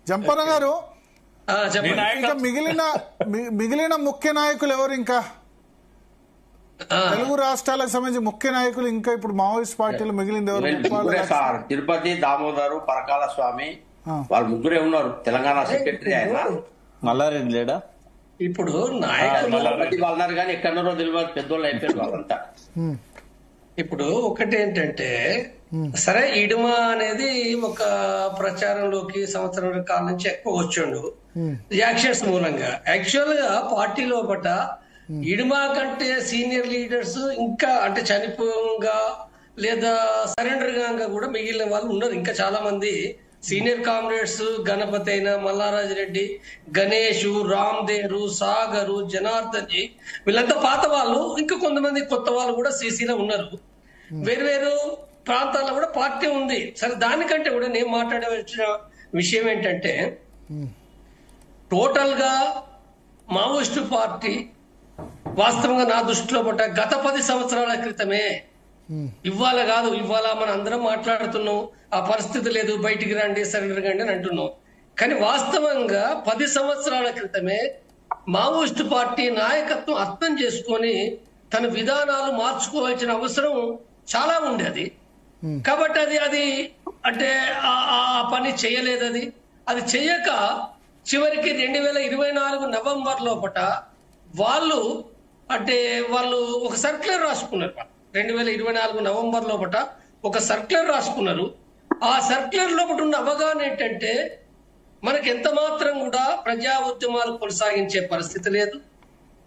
జంపన్న గారు, ఇంకా మిగిలిన ముఖ్య నాయకులు ఎవరు? ఇంకా తెలుగు రాష్ట్రాలకు సంబంధించి ముఖ్య నాయకులు ఇంకా ఇప్పుడు మావోయిస్ట్ పార్టీలు మిగిలింది ఎవరు? సార్ తిరుపతి దామోదరు, పరకాల స్వామి, వాళ్ళు ముగ్గురే ఉన్నారు. తెలంగాణ సెక్రటరీ ఆయన మల్లారెడ్డి లేడా? ఇప్పుడు నాయకులు వాళ్ళన్నారు కానీ ఎక్కడన్నారో తెలియదు, పెద్దోళ్ళు అయిపోయారు వాళ్ళంతా. ఇప్పుడు ఒకటేంటంటే, సరే ఇడుమా అనేది ఒక ప్రచారంలోకి సంవత్సరం కాలం నుంచి ఎక్కువ వచ్చిండు యాక్షన్స్ మూలంగా. యాక్చువల్ గా పార్టీ లోపల ఇడుమా కంటే సీనియర్ లీడర్స్ ఇంకా అంటే చనిపోగా లేదా సరెండర్ గా కూడా మిగిలిన వాళ్ళు ఉన్నారు. ఇంకా చాలా మంది సీనియర్ కామ్రేడ్స్, గణపతి అయినా, మల్లారాజు రెడ్డి, గణేష్, రామ్దేవ్, సాగరు, జనార్దన్ జీ, వీళ్ళంతా పాత వాళ్ళు. ఇంకా కొంతమంది కొత్త వాళ్ళు కూడా సీసీలో ఉన్నారు. వేరు వేరు ప్రాంతాల్లో కూడా పార్టీ ఉంది. సరే, దానికంటే కూడా నేను మాట్లాడవలసిన విషయం ఏంటంటే, టోటల్ గా మావోయిస్టు పార్టీ వాస్తవంగా నా దృష్టిలో పట్ట గత 10 సంవత్సరాల క్రితమే, ఇవాళ కాదు, ఇవాళ మనం అందరం మాట్లాడుతున్నాం ఆ పరిస్థితి లేదు, బయటికి రండి, సరెండర్ కండి అని అంటున్నాం. కానీ వాస్తవంగా 10 సంవత్సరాల క్రితమే మావోయిస్టు పార్టీ నాయకత్వం అర్థం చేసుకొని తన విధానాలు మార్చుకోవాల్సిన అవసరం చాలా ఉండేది. కాబట్టి అది అంటే ఆ పని చేయలేదు. అది చేయక చివరికి 2024 నవంబర్ లోపట వాళ్ళు ఒక సర్క్యులర్ రాసుకున్నారు. 2024 నవంబర్ లోపట ఒక సర్క్యులర్ రాసుకున్నారు. ఆ సర్క్యులర్ లోపల ఉన్న అవగాహన ఏంటంటే, మనకి ఎంత మాత్రం కూడా ప్రజా ఉద్యమాలు కొనసాగించే పరిస్థితి లేదు,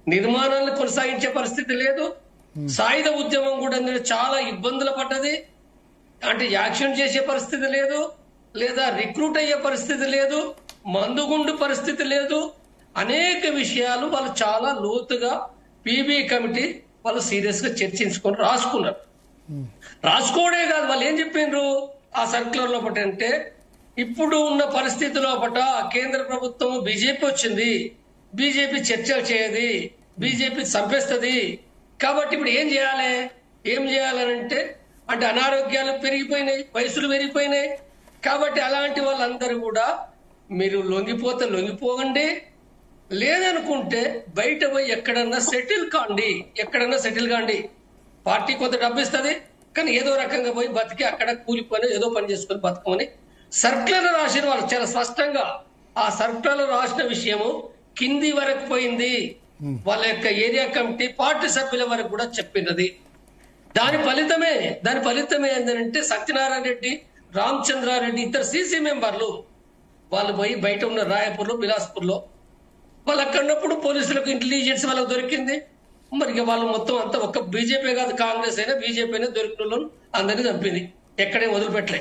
నిర్మాణాలను కొనసాగించే పరిస్థితి లేదు, సాయుధ ఉద్యమం కూడా చాలా ఇబ్బందులు పడ్డది. అంటే యాక్షన్ చేసే పరిస్థితి లేదు, లేదా రిక్రూట్ అయ్యే పరిస్థితి లేదు, మందుగుండు పరిస్థితి లేదు. అనేక విషయాలు వాళ్ళు చాలా లోతుగా పీబీ కమిటీ వాళ్ళు సీరియస్ గా చర్చించుకొని రాసుకున్నారు. రాసుకోవడే కాదు, వాళ్ళు ఏం చెప్పిండ్రు ఆ సర్క్యులర్ లోపట అంటే, ఇప్పుడు ఉన్న పరిస్థితి లోపట కేంద్ర ప్రభుత్వం బీజేపీ వచ్చింది, బీజేపీ చర్చలు చేయది, బీజేపీ చంపేస్తుంది. కాబట్టి ఇప్పుడు ఏం చేయాలంటే అంటే అనారోగ్యాలు పెరిగిపోయినాయి, వయసులు పెరిగిపోయినాయి. కాబట్టి అలాంటి వాళ్ళందరూ కూడా మీరు లొంగిపోండి, లేదనుకుంటే బయట పోయి ఎక్కడన్నా సెటిల్ కాండి. పార్టీ కొంత డబ్బు ఇస్తుంది, కానీ ఏదో రకంగా పోయి బతికి అక్కడ కూలిపోయి ఏదో పని చేసుకొని బతకమని సర్క్యులర్ రాసిన వాళ్ళు చాలా స్పష్టంగా ఆ సర్క్యులర్ రాసిన విషయము కింది వరకు పోయింది. వాళ్ళ యొక్క ఏరియా కమిటీ పార్టీ సభ్యుల వరకు కూడా చెప్పినది. దాని ఫలితమే ఏంటంటే, సత్యనారాయణ రెడ్డి, రామచంద్రారెడ్డి ఇద్దరు సీసీ మెంబర్లు వాళ్ళు పోయి బయట ఉన్న రాయపూర్ లో, బిలాస్పూర్ లో వాళ్ళు అక్కడున్నప్పుడు పోలీసులకు ఇంటెలిజెన్స్ వాళ్ళకి దొరికింది. మరి వాళ్ళు మొత్తం అంతా ఒక్క బీజేపీ కాదు, కాంగ్రెస్ అయినా బీజేపీ అయినా దొరికిన అందరినీ చంపింది, ఎక్కడే వదిలిపెట్టలే.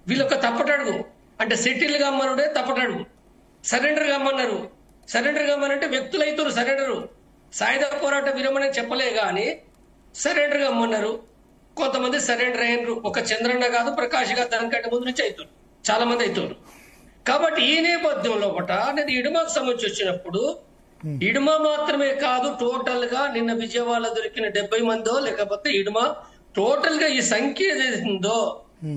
వీళ్ళొక్క తప్పటడుగు అంటే సెటిల్ కమ్మనుడే తప్పటడుగు. సరెండర్ కమ్మన్నారు. సరెండర్ కమ్మనంటే వ్యక్తులు అవుతారు సరెండరు, సాయుధ పోరాట విరమణ చెప్పలే గాని సరెండర్ కమ్మన్నారు. కొంతమంది సరెండర్ అయినరు. ఒక చంద్రన్న కాదు, ప్రకాష్ గారు దానికంటే ముందు నుంచి అవుతారు, చాలా మంది అవుతారు. కాబట్టి ఈ నేపథ్యంలో నేను ఇడుమాకు సంబంధించి వచ్చినప్పుడు, ఇడుమా మాత్రమే కాదు, టోటల్ గా నిన్న విజయవాడలో దొరికిన 70 మందో లేకపోతే ఇడుమా టోటల్ గా ఈ సంఖ్య ఏదైతుందో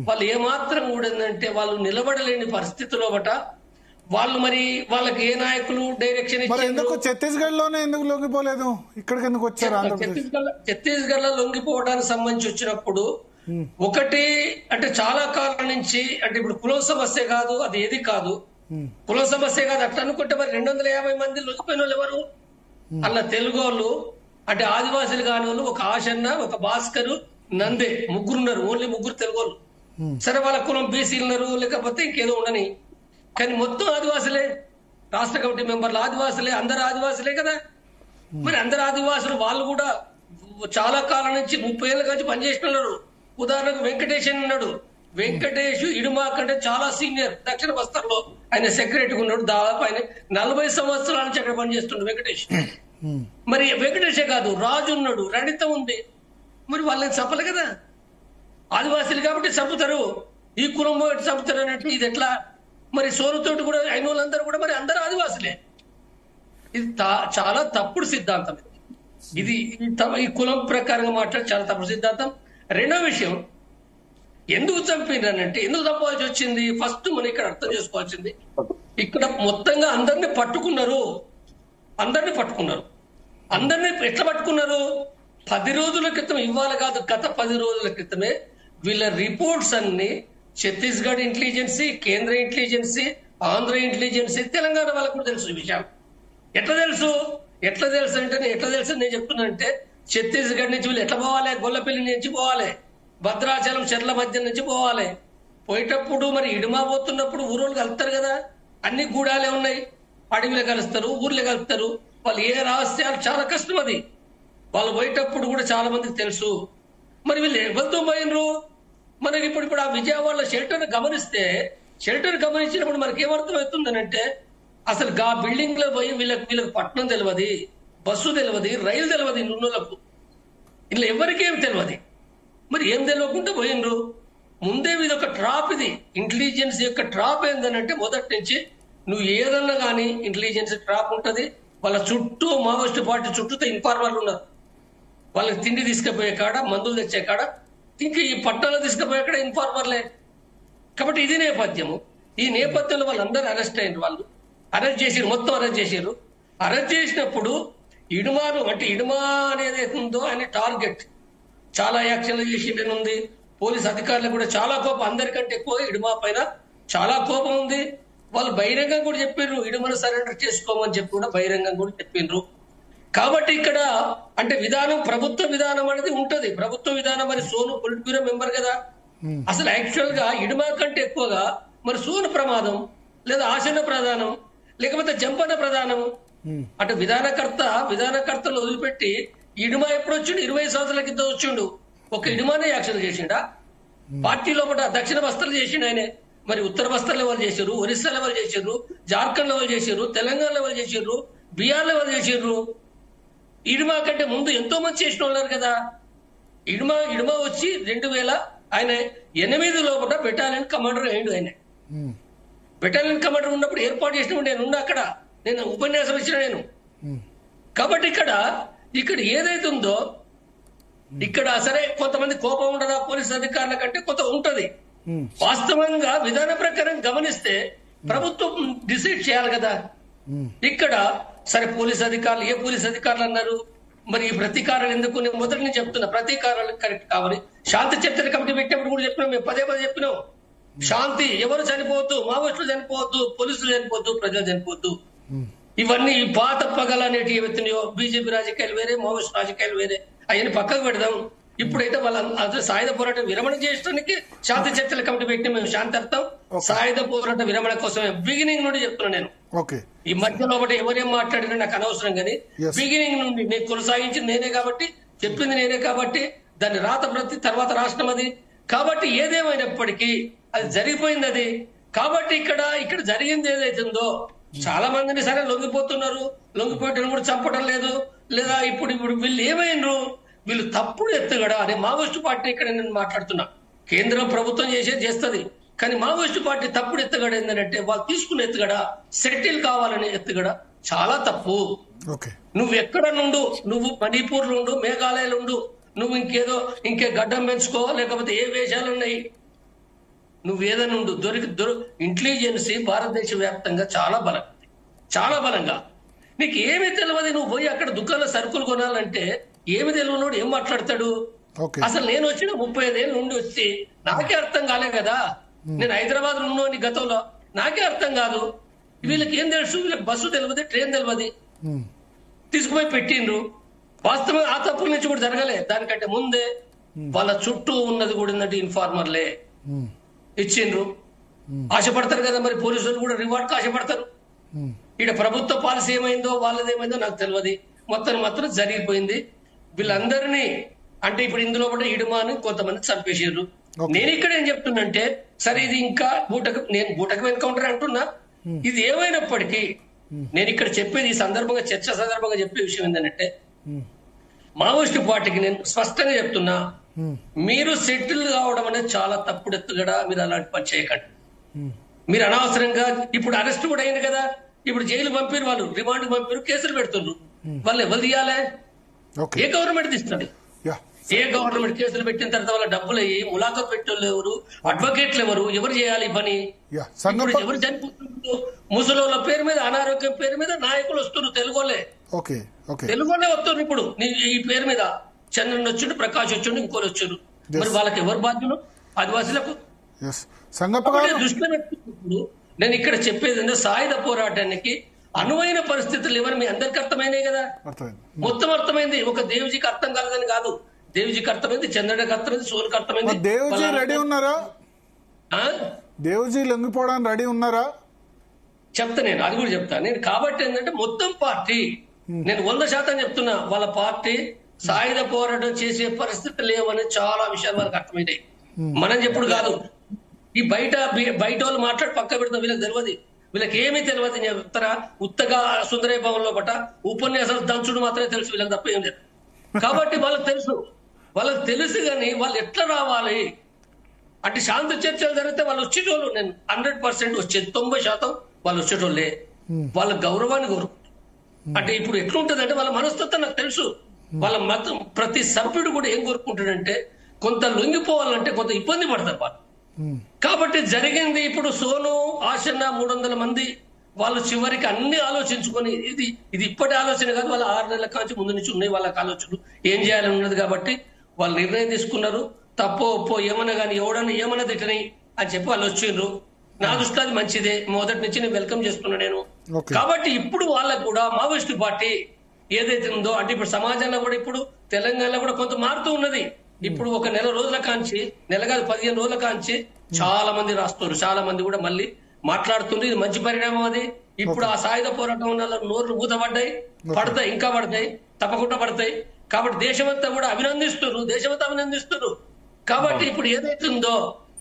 వాళ్ళు ఏమాత్రం కూడా ఏంటంటే వాళ్ళు నిలబడలేని పరిస్థితిలో వాళ్ళు మరి వాళ్ళకి ఏ నాయకులు డైరెక్షన్ ఎందుకు ఛత్తీస్గఢ్ లోనే ఎందుకు లొంగిపోలేదు, ఇక్కడికి ఎందుకు వచ్చారు? ఛత్తీస్గఢ్ లో లొంగిపోవడానికి సంబంధించి వచ్చినప్పుడు ఒకటి అంటే చాలా కాలం నుంచి అంటే ఇప్పుడు కులం సమస్య కాదు, అది ఏది కాదు, కుల సమస్య కాదు. అట్లా అనుకుంటే మరి 250 మంది లొంగిపోయిన వాళ్ళు ఎవరు? అలా తెలుగు వాళ్ళు అంటే ఆదివాసులు కాని వాళ్ళు ఒక ఆశన్న, ఒక భాస్కరు, నందే, ముగ్గురున్నారు. ఓన్లీ ముగ్గురు తెలుగు వాళ్ళు. సరే, వాళ్ళ కులం బీసీలు ఉన్నారు, లేకపోతే ఇంకేదో ఉండని. కానీ మొత్తం ఆదివాసులే, రాష్ట్ర కమిటీ మెంబర్లు ఆదివాసులే, అందరు ఆదివాసులే కదా. మరి అందరు ఆదివాసులు వాళ్ళు కూడా చాలా కాలం నుంచి 30 ఏళ్ళ నుంచి పనిచేసిన ఉన్నారు. ఉదాహరణకు వెంకటేష్ అని ఉన్నాడు. వెంకటేష్ ఇడుమా కంటే చాలా సీనియర్, దక్షిణ బస్తర్లో ఆయన సెక్రటరీ ఉన్నాడు. దాదాపు ఆయన 40 సంవత్సరాల నుంచి అక్కడ పనిచేస్తున్నాడు వెంకటేష్. మరి వెంకటేషే కాదు, రాజు ఉన్నాడు, రణిత ఉంది. మరి వాళ్ళని చంపలే కదా, ఆదివాసీలు కాబట్టి చంపుతారు. ఈ కులం చంపుతారు అన్నట్టు ఇది ఎట్లా? మరి సోనుతోటి కూడా అయిన వాళ్ళందరూ కూడా మరి అందరూ ఆదివాసులే. ఇది చాలా తప్పుడు సిద్ధాంతం. ఇది ఈ కులం ప్రకారంగా మాట్లాడి చాలా తప్పుడు సిద్ధాంతం. రెండో విషయం, ఎందుకు చంపినారంటే ఎందుకు చంపాల్సి వచ్చింది? ఫస్ట్ మనం ఇక్కడ అర్థం చేసుకోవాల్సింది, ఇక్కడ మొత్తంగా అందరినీ పట్టుకున్నారు. అందరినీ ఎట్లా పట్టుకున్నారు? 10 రోజుల క్రితం, ఇవాళ కాదు, గత 10 రోజుల క్రితమే వీళ్ళ రిపోర్ట్స్ అన్ని ఛత్తీస్గఢ్ ఇంటెలిజెన్సీ, కేంద్ర ఇంటెలిజెన్సీ, ఆంధ్ర ఇంటెలిజెన్సీ, తెలంగాణ వాళ్ళకు కూడా తెలుసు ఈ విషయం. ఎట్లా తెలుసు అంటే నేను చెప్తున్నానంటే, ఛత్తీస్గఢ్ నుంచి వీళ్ళు ఎట్లా పోవాలి? గొల్లపల్లి నుంచి పోవాలి, భద్రాచలం చెర్ల మధ్య నుంచి పోవాలి. పోయేటప్పుడు మరి ఇడుమా పోతున్నప్పుడు ఊరోళ్ళు కలుపుతారు కదా, అన్ని గూడాలే ఉన్నాయి, అడవిలో కలుస్తారు, ఊర్లో కలుపుతారు. వాళ్ళు ఏ రహస్యాలు చాలా కష్టం అది. వాళ్ళు పోయేటప్పుడు కూడా చాలా మందికి తెలుసు. మరి వీళ్ళు ఎవరితో పోయినరు? మనకి ఇప్పుడు ఆ విజయవాడలో షెల్టర్ గమనించినప్పుడు మనకి ఏమర్థం అవుతుందనంటే, అసలు ఆ బిల్డింగ్ లో పోయి వీళ్ళకి పట్టణం తెలియదు, బస్సు తెలియదు, రైలు తెలియదు, నున్నోళ్ళకు ఇలా ఎవరికేం తెలియదు. మరి ఏం తెలియకుండా పోయినరు? ముందే ఇది ఒక ట్రాప్. ఇది ఇంటెలిజెన్స్ యొక్క ట్రాప్ ఏందనంటే, మొదటి నుంచి నువ్వు ఏదన్నా కానీ ఇంటెలిజెన్స్ ట్రాప్ ఉంటది. వాళ్ళ చుట్టూ మావోయిస్ట్ పార్టీ చుట్టూతో ఇన్ఫార్మర్లు ఉన్నారు. వాళ్ళకి తిండి తీసుకుపోయే కాడ, మందులు తెచ్చే కాడ, ఇంకా ఈ పట్టణాలు తీసుకుపోయే కాడ ఇన్ఫార్మర్లే. కాబట్టి ఇది నేపథ్యము. ఈ నేపథ్యంలో వాళ్ళందరూ అరెస్ట్ అయినారు. వాళ్ళు మొత్తం అరెస్ట్ చేసారు. అరెస్ట్ చేసినప్పుడు ఇడుమాను అంటే ఇడుమా అనేది ఉందో ఆయన టార్గెట్ చాలా యాక్షన్లు చేసిండని ఉంది. పోలీస్ అధికారులకు కూడా చాలా కోపం, అందరికంటే ఎక్కువ ఇడుమా పైన చాలా కోపం ఉంది. వాళ్ళు బహిరంగంగా కూడా చెప్పారు, ఇడుమను సరెండర్ చేసుకోమని చెప్పి కూడా బహిరంగంగా కూడా చెప్పిండ్రు. కాబట్టి ఇక్కడ అంటే విధానం, ప్రభుత్వ విధానం అనేది ఉంటది. ప్రభుత్వ విధానం మరి సోను పొలిట్ బ్యూరో మెంబర్ కదా. అసలు యాక్చువల్ గా ఇడుమా కంటే ఎక్కువగా మరి సోను ప్రమాదం, లేదా ఆసన ప్రధానం, లేకపోతే జంపన ప్రధానం. అంటే విధానకర్తలు వదిలిపెట్టి ఇడుమా ఎప్పుడు వచ్చిండు? 20 సంవత్సరాల కింద వచ్చిండు. ఒక ఇడుమానే యాక్షన్ చేసిండా? పార్టీ లోపల దక్షిణ బస్తలు చేసిండు ఆయనే. మరి ఉత్తర బస్తర్ లెవెల్ చేసారు, ఒరిస్సా లెవెల్ చేసారు, జార్ఖండ్ లెవెల్ చేసారు, తెలంగాణ లెవెల్ చేసారు, బీహార్ లెవెల్ చేసారు. ఇడుమా కంటే ముందు ఎంతో మంది చేసిన ఉన్నారు కదా. ఇడుమా వచ్చి 2000 ఆయన 8 లోపల బెటాలియన్ కమాండర్ అయ్యిండు. ఆయన బెటాలియన్ కమాండర్ ఉన్నప్పుడు ఏర్పాటు చేసినప్పుడు నేను అక్కడ ఉపన్యాసం ఇచ్చిన నేను. కాబట్టి ఇక్కడ ఏదైతే ఉందో ఇక్కడ సరే కొంతమంది కోపం ఉండదా పోలీసు అధికారుల కంటే కొంత ఉంటది. వాస్తవంగా విధాన ప్రకారం గమనిస్తే ప్రభుత్వం డిసైడ్ చేయాలి కదా. ఇక్కడ సరే పోలీస్ అధికారులు ఏ పోలీస్ అధికారులు అన్నారు మరి ఈ ప్రతీకారాలు ఎందుకు? నేను మొదటి నుంచి చెప్తున్నా, ప్రతీకారాలు కరెక్ట్ కావాలి. శాంతి చర్చల కమిటీ పెట్టినప్పుడు కూడా చెప్పినాం, మేము పదే చెప్పినాం, శాంతి, ఎవరు చనిపోవద్దు, మావోయిస్టులు చనిపోవద్దు, పోలీసులు చనిపోవద్దు, ప్రజలు చనిపోవద్దు. ఇవన్నీ పాత పగలు అనేటి ఏవైతున్నాయో, బీజేపీ రాజకీయాలు వేరే, మావోయిస్ట్ రాజకీయాలు వేరే, అవన్నీ పక్కకు పెడదాం. ఇప్పుడైతే వాళ్ళ సాయుధ పోరాటం విరమణ చేయడానికి శాంతి చర్చల కమిటీ పెట్టి మేము శాంతి అర్థం సాయుధ పోరాట విరమణ కోసమే బిగినింగ్ నుండి చెప్తున్నా నేను. ఈ మధ్యలో ఒకటి ఎవరేం మాట్లాడినా నాకు అనవసరం, కానీ బిగినింగ్ నుండి నేను కొనసాగించింది నేనే కాబట్టి, చెప్పింది నేనే కాబట్టి, దాన్ని రాత ప్రతి తర్వాత రాష్ట్రం అది కాబట్టి, ఏదేమైనప్పటికీ అది జరిగిపోయింది అది. కాబట్టి ఇక్కడ జరిగింది ఏదైతుందో చాలా మందిని సరే లొంగిపోతున్నారు, లొంగిపోయటం కూడా చంపడం లేదు, లేదా ఇప్పుడు వీళ్ళు ఏమైనరు, వీళ్ళు తప్పుడు ఎత్తుగడ అనే మావోయిస్టు పార్టీ ఇక్కడ నేను మాట్లాడుతున్నా. కేంద్రం ప్రభుత్వం చేస్తుంది, కానీ మావోయిస్టు పార్టీ తప్పుడు ఎత్తుగడ ఏంటంటే వాళ్ళు తీసుకున్న ఎత్తుగడ సెటిల్ కావాలనే ఎత్తుగడ చాలా తప్పు. నువ్వు ఎక్కడ నుండు, నువ్వు మణిపూర్ నుండు, మేఘాలయలో ఉండు, నువ్వు ఇంకే గడ్డం పెంచుకో, లేకపోతే ఏ వేషాలు ఉన్నాయి, నువ్వు ఏదైనా ఉండు, ఇంటెలిజెన్సీ భారతదేశ వ్యాప్తంగా చాలా బలంగా నీకు ఏమీ తెలియదు. నువ్వు పోయి అక్కడ దుకాణంలో సరుకులు కొనాలంటే ఏమి తెలియనోడు ఏం మాట్లాడతాడు? అసలు నేను వచ్చిన 35 ఏళ్ళ నుండి వచ్చి నాకే అర్థం కాలే కదా. నేను హైదరాబాద్ ఉన్నోని గతంలో, నాకే అర్థం కాదు. వీళ్ళకి ఏం తెలుసు? వీళ్ళకి బస్సు తెలియదు, ట్రైన్ తెలియదు, తీసుకుపోయి పెట్టిండ్రు. వాస్తవంగా ఆ తప్పుల నుంచి కూడా జరగలే. దానికంటే ముందే వాళ్ళ చుట్టూ ఉన్నది కూడా ఏంటంటే ఇన్ఫార్మర్లే ఇచ్చిండ్రు. ఆశపడతారు కదా మరి పోలీసులు కూడా రివార్డ్ ఆశపడతారు. ఇక్కడ ప్రభుత్వ పాలసీ ఏమైందో వాళ్ళదేమైందో నాకు తెలియదు. మొత్తం జరిగిపోయింది. వీళ్ళందరినీ అంటే ఇప్పుడు ఇందులో కూడా ఇడుమాని కొంతమంది చంపేసారు. నేను ఇక్కడ ఏం చెప్తున్నంటే, సరే ఇది ఇంకా బూటకం ఎన్కౌంటర్ అంటున్నా. ఇది ఏమైనప్పటికీ నేను ఇక్కడ చెప్పేది, ఈ సందర్భంగా చర్చ సందర్భంగా చెప్పే విషయం ఏంటంటే, మావోయిస్టు పార్టీకి నేను స్పష్టంగా చెప్తున్నా, మీరు సెటిల్ కావడం అనేది చాలా తప్పుడు ఎత్తుగడ. మీరు అలాంటి పని చేయకండి. మీరు అనవసరంగా ఇప్పుడు అరెస్ట్ కూడా అయింది కదా, ఇప్పుడు జైలు పంపిరు, వాళ్ళు రిమాండ్ పంపిరు, కేసులు పెడుతున్నారు. వాళ్ళు ఎవరు తీయాలి? ఏ గవర్నమెంట్ తీస్తుంది? ఏ గవర్నమెంట్ కేసులు పెట్టిన తర్వాత వాళ్ళ డబ్బులు అయ్యి ములాఖత్ పెట్టేవాళ్ళు ఎవరు, అడ్వకేట్లు ఎవరు చేయాలి ఈ పని? ఇప్పుడు ఎవరు చనిపోతున్నారు? ముసలోళ్ళ పేరు మీద, అనారోగ్యం పేరు మీద నాయకులు వస్తున్నారు, తెలుగోళ్ళే వస్తున్నారు. ఇప్పుడు ఈ పేరు మీద చంద్రన్ వచ్చిండు, ప్రకాష్ వచ్చిండు, ఇంకోరు వచ్చారు. మరి వాళ్ళకి ఎవరు బాధ్యులు? ఆదివాసులకు దృష్టిలో పెట్టుకున్నప్పుడు నేను ఇక్కడ చెప్పేది సాయుధ పోరాటానికి అనువైన పరిస్థితులు ఎవరు మీ అందరికి అర్థమైనాయి కదా, మొత్తం అర్థమైంది. ఒక దేవ్జీకి అర్థం కాలేదని కాదు, దేవ్జీకి అర్థమైంది, చంద్రుడికి అర్థమైంది, సోనికి అర్థమైంది. దేవ్జీ రెడీ ఉన్నారా? దేవ్జీ లొంగిపోవడానికి రెడీ ఉన్నారా? చెప్తా, నేను అది కూడా చెప్తా. నేను కాబట్టి ఏంటంటే మొత్తం పార్టీ, నేను 100% చెప్తున్నా, వాళ్ళ పార్టీ సాయుధ పోరాటం చేసే పరిస్థితులు లేవని చాలా విషయాలు వాళ్ళకి అర్థమైనాయి. మనం చెప్పుడు కాదు, ఈ బయట వాళ్ళు మాట్లాడి పక్క పెడతాం, వీళ్ళకి తెలియదు, వీళ్ళకి ఏమీ తెలియదు. నేను చెప్తారా, ఉత్తగా సుందరయ్య భవన్లో బట్ట ఉపన్యాసాలు దంచుడు మాత్రమే తెలుసు, వీళ్ళకి తప్ప ఏం లేదు. కాబట్టి వాళ్ళకి తెలుసు కానీ వాళ్ళు ఎట్లా రావాలి అంటే శాంతి చర్చలు జరిగితే వాళ్ళు వచ్చేటోళ్ళు. నేను 100% వచ్చేది, 90% వాళ్ళు వచ్చేటోళ్ళే. వాళ్ళ గౌరవాన్ని కోరుకుంటారు. అంటే ఇప్పుడు ఎట్లుంటది అంటే వాళ్ళ మనస్తత్వం నాకు తెలుసు. వాళ్ళ మతం ప్రతి సభ్యుడు కూడా ఏం కోరుకుంటాడంటే కొంత లొంగిపోవాలంటే కొంత ఇబ్బంది పడతారు వాళ్ళు. కాబట్టి జరిగింది ఇప్పుడు సోను, ఆశన్న 300 మంది వాళ్ళు చివరికి అన్ని ఆలోచించుకొని, ఇది ఇప్పటి ఆలోచన కాదు, వాళ్ళ 6 నెలల కాంచి ముందు నుంచి ఉన్నాయి వాళ్ళకి ఆలోచనలు, ఏం చేయాలని ఉన్నది. కాబట్టి వాళ్ళు నిర్ణయం తీసుకున్నారు. తప్పో ఒప్పో ఏమన్నా కానీ ఎవడన్నా ఏమన్నా తిట్టని అని చెప్పి వాళ్ళు వచ్చిండ్రు. నా దృష్టిలో అది మంచిదే, మొదటి నుంచి నేను వెల్కమ్ చేస్తున్నా నేను. కాబట్టి ఇప్పుడు వాళ్ళకు కూడా మావోయిస్టు పార్టీ ఏదైతే ఉందో అంటే ఇప్పుడు సమాజంలో కూడా ఇప్పుడు తెలంగాణలో కూడా కొంత మారుతూ ఉన్నది. ఇప్పుడు ఒక నెల రోజుల కాంచి, నెల కాదు 15 రోజుల కాంచి చాలా మంది రాస్తున్నారు, చాలా మంది కూడా మళ్ళీ మాట్లాడుతుంది. ఇది మంచి పరిణామం. అది ఇప్పుడు ఆ సాయుధ పోరాటం వల్ల నోర్లు మూతపడ్డాయి, పడతాయి, ఇంకా పడతాయి, తప్పకుండా పడతాయి. కాబట్టి దేశమంతా కూడా అభినందిస్తున్నారు. కాబట్టి ఇప్పుడు ఏదైతుందో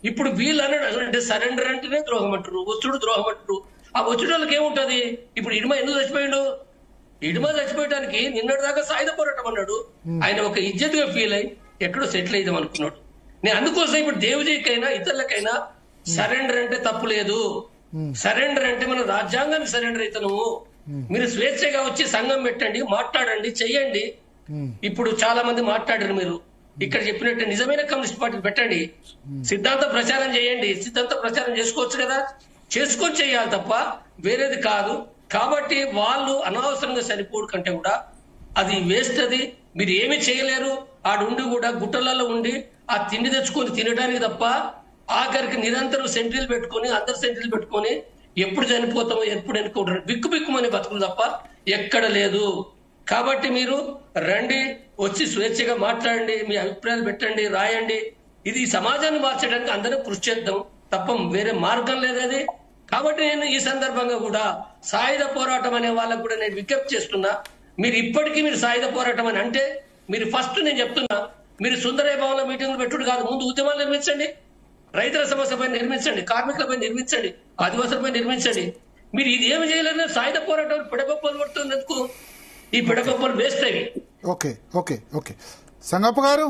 ఇప్పుడు వీళ్ళు అంటే సరెండర్ అంటేనే ద్రోహం అంటారు, వచ్చుడు ద్రోహం అంటారు. ఆ వచ్చుడోళ్ళకి ఏముంటది? ఇప్పుడు ఇడుమ ఎందుకు చచ్చిపోయాడు? ఇడుమ చచ్చిపోయడానికి నిన్నటి దాకా సాయుధ పోరాటం అన్నాడు. ఆయన ఒక ఇజ్జత్ గా ఫీల్ అయ్యి ఎక్కడో సెటిల్ అయిదాం అనుకున్నాడు. నేను అందుకోసం ఇప్పుడు దేవజీకైనా ఇతరులకైనా సరెండర్ అంటే తప్పు లేదు. సరెండర్ అంటే మన రాజ్యాంగానికి సరెండర్ అవుతాము. మీరు స్వేచ్ఛగా వచ్చి సంఘం పెట్టండి, మాట్లాడండి, చెయ్యండి. ఇప్పుడు చాలా మంది మాట్లాడారు, మీరు ఇక్కడ చెప్పినట్టు నిజమైన కమ్యూనిస్ట్ పార్టీ పెట్టండి, సిద్ధాంత ప్రచారం చేయండి. సిద్ధాంత ప్రచారం చేసుకోవచ్చు కదా, చేసుకొని చేయాలి తప్ప వేరేది కాదు. కాబట్టి వాళ్ళు అనవసరంగా చనిపోవడం కంటే కూడా అది వేస్ట్. అది మీరు ఏమి చేయలేరు. ఆడుండి కూడా గుట్టలలో ఉండి ఆ తిండి తెచ్చుకొని తినడానికి తప్ప ఆఖరికి నిరంతరం సెంట్రీలు పెట్టుకొని, అందరు సెంట్రీలు పెట్టుకొని ఎప్పుడు చనిపోతామో ఎప్పుడు ఎన్నుకుంటారు బిక్కుమని బతుకులు తప్ప ఎక్కడ లేదు. కాబట్టి మీరు రండి, వచ్చి స్వేచ్ఛగా మాట్లాడండి, మీ అభిప్రాయాలు పెట్టండి, రాయండి. ఇది సమాజాన్ని మార్చడానికి అందరం కృషి చేద్దాం తప్ప వేరే మార్గం లేదు అది. కాబట్టి నేను ఈ సందర్భంగా కూడా సాయుధ పోరాటం అనే వాళ్ళకు కూడా నేను విజ్ఞప్తి చేస్తున్నా. మీరు ఇప్పటికీ మీరు సాయుధ పోరాటం అని అంటే మీరు ఫస్ట్ నేను చెప్తున్నా, మీరు సుందరయ్య భవన్లో మీటింగ్లు పెట్టుడు కాదు, ముందు ఉద్యమాలు నిర్మించండి, రైతుల సమస్యపై నిర్మించండి, కార్మికులపై నిర్మించండి, ఆదివాసులపై నిర్మించండి. మీరు ఇది ఏమి చేయలేరు. సాయుధ పోరాటం పిడగొప్పలు పడుతున్నందుకు ఈ పిడగొప్పలు వేస్ట్ అయ్యి. ఓకే ఓకే ఓకే సంగప్ప గారు